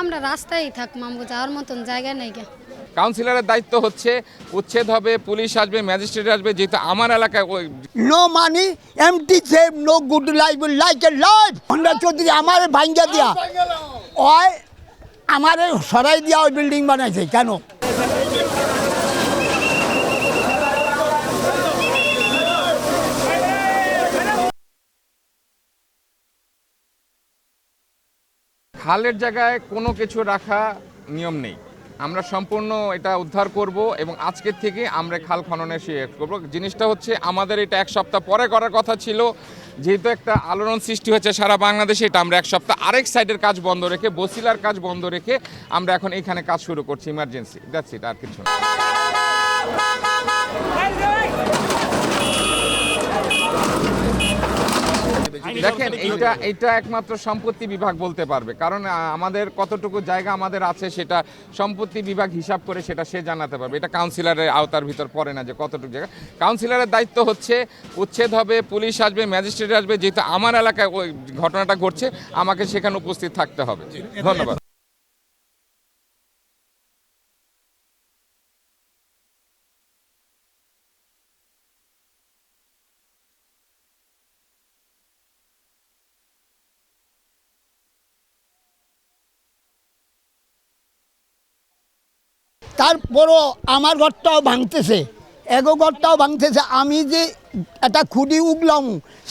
আমরা রাস্তায় থাকবো, আমাকে যাওয়ার মতন জায়গা নেই গে। কাউন্সিলরের দায়িত্ব হচ্ছে উচ্ছেদ হবে, পুলিশ আসবে, ম্যাজিস্ট্রেট আসবে, যেহেতু আমার এলাকায় No money, empty save, no good life, like a life. Honda Chowdhury আমার ভাঙ্গা দিয়া ওই আমার সরাই দিয়া ওই বিল্ডিং বানাইছে কেন? খালের জায়গায় কোনো কিছু রাখা নিয়ম নেই। আমরা সম্পূর্ণ এটা উদ্ধার করব এবং আজকের থেকে আমরা খাল খননের শেষ করব। জিনিসটা হচ্ছে আমাদের এটা এক সপ্তাহ পরে করার কথা ছিল, যেহেতু একটা আলোড়ন সৃষ্টি হয়েছে সারা বাংলাদেশে, এটা আমরা এক সপ্তাহ আরেক সাইডের কাজ বন্ধ রেখে, বসিলার কাজ বন্ধ রেখে আমরা এখন এখানে কাজ শুরু করছি ইমার্জেন্সি। দ্যাটস ইট, আর কিছু না। দেখেন, এইটা একমাত্র সম্পত্তি বিভাগ বলতে পারবে, কারণ আমাদের কতটুকু জায়গা আমাদের আছে সেটা সম্পত্তি বিভাগ হিসাব করে সেটা সে জানাতে পারবে। এটা কাউন্সিলরের আওতার ভিতর পড়ে না যে কতটুকু জায়গা। কাউন্সিলরের দায়িত্ব হচ্ছে উচ্ছেদ হবে, পুলিশ আসবে, ম্যাজিস্ট্রেট আসবে, যেহেতু আমার এলাকায় ওই ঘটনাটা ঘটছে আমাকে সেখানে উপস্থিত থাকতে হবে। ধন্যবাদ। তারপরও আমার ঘরটাও ভাঙতেছে, এগো ঘরটাও ভাঙতেছে। আমি যে একটা খুঁড়ি উগলাম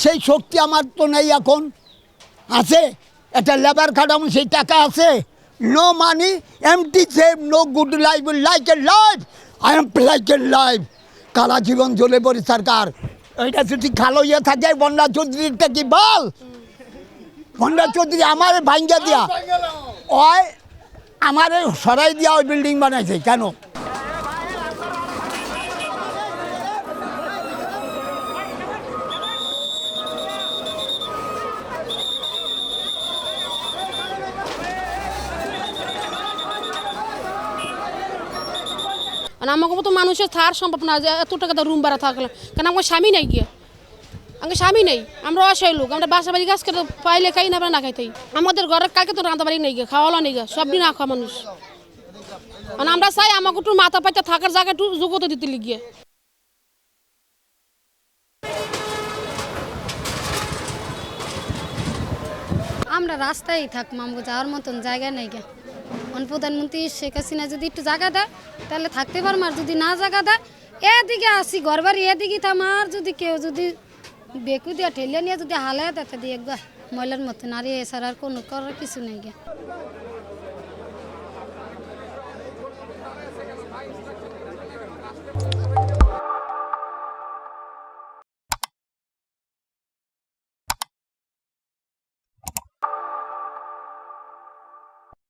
সেই শক্তি আমার তো নেই এখন। আছে একটা লেবার খাটাম, সেই টাকা আছে। No money, empty save, no good life, like a life, I am like a life. কালা জীবন জ্বলে পড়ে সরকার। এইটা যদি খালো ইয়ে থাকে বন্যা চৌধুরীরটা কি বল? বন্যা চৌধুরী আমার ভাঙ্গা দিয়া ওই আমার সরাই দিয়া ওই বিল্ডিং বানাইছে কেন? আমাকে তো মানুষের থার সম্ভব না যে এত টাকা রুম ভাড়া থাকলে, কারণ আমার স্বামী নাই গিয়ে, আমার স্বামী নেই, আমরা অসহায় লোক, আমরা বাসা বাড়ি গাছ খেতে পাইলে খাই না, আমরা না খাইতেই। আমাদের ঘরের কালকে তো রান্না বাড়ি নেই গিয়ে, খাওয়ালা নেই গিয়ে, সব দিন না খাওয়া মানুষ। মানে আমরা চাই আমাকে একটু মাথা পাইতে থাকার জায়গা একটু যোগ্যতা দিতে লিগিয়ে। আমরা রাস্তায় থাকবো, আমাকে যাওয়ার মতন জায়গা নেই গে। প্রধানমন্ত্রী শেখ হাসিনা যদি একটু জায়গা দেয় তাহলে থাকতে পারবো, আর যদি না জায়গা দেয় এদিকে আসি ঘর বাড়ি এদিকে থামার, যদি কেউ যদি বেকু দিয়ে ঠেলে নিয়ে যদি হালে দেয় দিয়ে একবার ময়লার মতন, আর এছাড়া আর কোনো করার কিছু নেই গে।